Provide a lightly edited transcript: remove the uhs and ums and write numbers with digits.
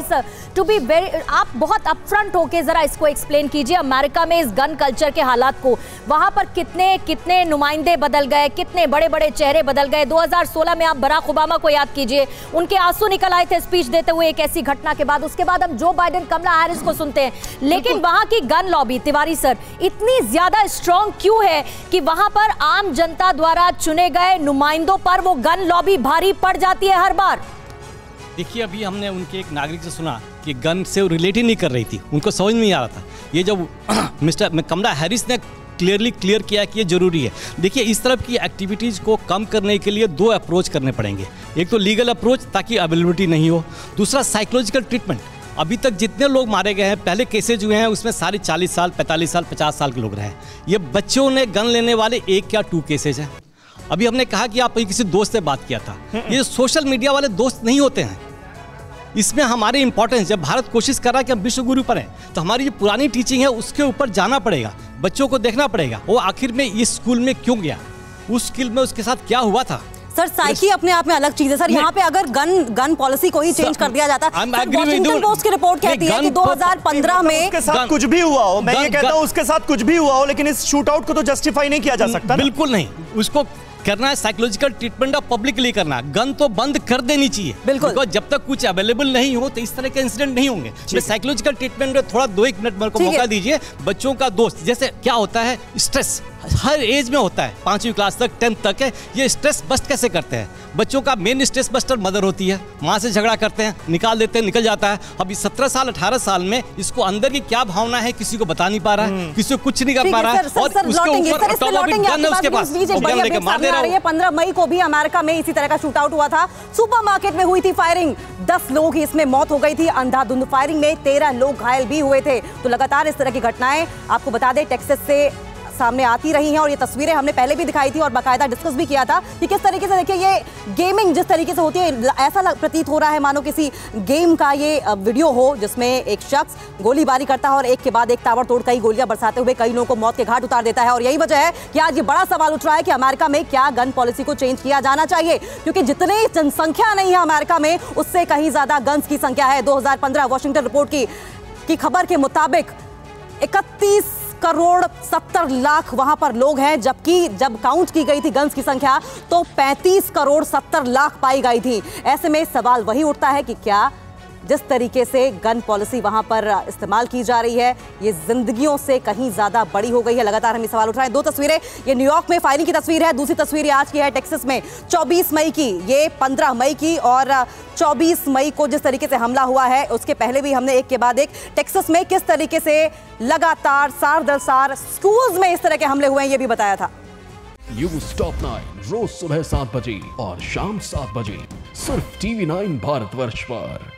Sir, to be very, आप बहुत upfront होके जरा इसको एक्सप्लेन कीजिए अमेरिका में इस गन कल्चर के हालात को। वहां पर कितने कितने नुमाइंदे बदल गए, कितने बड़े बड़े चेहरे बदल गए। 2016 में आप बराक ओबामा को याद कीजिए, उनके आंसू निकल आए थे स्पीच देते हुए एक ऐसी घटना के बाद। उसके बाद हम जो बाइडेन, कमला हैरिस को सुनते हैं, लेकिन वहां की गन लॉबी, तिवारी सर, इतनी ज्यादा स्ट्रॉन्ग क्यों है कि वहां पर आम जनता द्वारा चुने गए नुमाइंदों पर वो गन लॉबी भारी पड़ जाती है हर बार? देखिए, अभी हमने उनके एक नागरिक से सुना कि गन से वो रिलेट ही नहीं कर रही थी, उनको समझ नहीं आ रहा था। ये जब मिस्टर कमला हैरिस ने क्लियर किया कि ये जरूरी है। देखिए, इस तरह की एक्टिविटीज़ को कम करने के लिए दो अप्रोच करने पड़ेंगे। एक तो लीगल अप्रोच ताकि अवेलेबिलिटी नहीं हो, दूसरा साइकोलॉजिकल ट्रीटमेंट। अभी तक जितने लोग मारे गए हैं, पहले केसेज हुए हैं, उसमें सारे 40 साल, 45 साल, 50 साल के लोग रहे। ये बच्चों ने गन लेने वाले 1 या 2 केसेज हैं। अभी हमने कहा कि आप किसी दोस्त से बात किया था, ये सोशल मीडिया वाले दोस्त नहीं होते हैं। इसमें हमारी इंपॉर्टेंस, जब भारत कोशिश कर रहा है कि हम विश्व गुरु पर हैं, तो हमारी जो पुरानी टीचिंग है उसके ऊपर जाना पड़ेगा, बच्चों को देखना पड़ेगा वो आखिर में इस स्कूल में क्यों गया, उस स्कूल में उसके साथ क्या हुआ था। सर, साइकी अपने आप में अलग चीज है सर। यहाँ पे अगर गन पॉलिसी को ही चेंज कर दिया जाता, वॉशिंगटन पोस्ट की रिपोर्ट कहती है कि 2015 में उसके साथ कुछ भी हुआ हो, मैं ये कहता हूँ उसके साथ कुछ भी हुआ हो, लेकिन इस शूट आउट को तो जस्टिफाई नहीं किया जा सकता। बिल्कुल नहीं, उसको करना है साइकोलॉजिकल ट्रीटमेंट और पब्लिकली करना है। गन तो बंद कर देनी चाहिए, बिल्कुल। जब तक कुछ अवेलेबल नहीं हो तो इस तरह के इंसिडेंट नहीं होंगे। साइकोलॉजिकल ट्रीटमेंट में थोड़ा 2-1 मिनट मेरे को मौका दीजिए। बच्चों का दोस्त, जैसे क्या होता है, स्ट्रेस हर एज में होता है, 5वीं क्लास तक, 10th तक है। ये स्ट्रेस बस्ट कैसे करते हैं? बच्चों का मेन स्ट्रेस बस्टर मदर होती है, माँ से झगड़ा करते हैं, निकाल देते हैं, निकल जाता है। अभी 17 साल 18 साल में इसको अंदर की क्या भावना है किसी को बता नहीं पा रहा है, किसी को कुछ नहीं कर पा रहा है, और उसके ऊपर गन है उसके पास, गन लेके मार दे रहा है। 15 मई को भी अमेरिका में इसी तरह का शूट आउट हुआ था, सुपरमार्केट में हुई थी फायरिंग, 10 लोगों की इसमें मौत हो गई थी। अंधाधुंध फायरिंग में 13 लोग घायल भी हुए थे। तो लगातार इस तरह की घटनाएं आपको बता दें टेक्सास से सामने आती रही हैं, और ये तस्वीरें हमने पहले भी दिखाई थी और बाकायदा डिस्कस भी किया था कि किस तरीके से, देखिए, ये गेमिंग जिस तरीके से होती है, ऐसा प्रतीत हो रहा है मानो किसी गेम का ये वीडियो हो जिसमें एक शख्स गोलीबारी करता है और एक के बाद एक ताबड़तोड़ कई गोलियां बरसाते हुए कई लोगों को मौत के घाट उतार देता है। और यही वजह है कि आज ये बड़ा सवाल उठ रहा है कि अमेरिका में क्या गन पॉलिसी को चेंज किया जाना चाहिए, क्योंकि जितनी जनसंख्या नहीं है अमेरिका में, उससे कहीं ज्यादा गन्स की संख्या है। 2015 वॉशिंगटन रिपोर्ट की खबर के मुताबिक 31 करोड़ 70 लाख वहां पर लोग हैं, जबकि जब काउंट की गई थी गन्स की संख्या तो 35 करोड़ 70 लाख पाई गई थी। ऐसे में सवाल वही उठता है कि क्या जिस तरीके से गन पॉलिसी वहां पर इस्तेमाल की जा रही है, ये जिंदगियों से कहीं ज्यादा बड़ी हो गई है। लगातार हम ये सवाल उठ रहे हैं। 2 तस्वीरें, ये न्यूयॉर्क में फायरिंग की तस्वीर है, दूसरी तस्वीर आज की है टेक्सास में 24 मई की, ये 15 मई की, और 24 मई को जिस तरीके से हमला हुआ है उसके पहले भी हमने एक के बाद एक टेक्सास में किस तरीके से लगातार सार दर सार स्कूल्स में इस तरह के हमले हुए हैं, ये भी बताया था। न्यूज़ टॉप 9 रोज सुबह 7 बजे और शाम 7 बजे सिर्फ TV9 भारतवर्ष पर।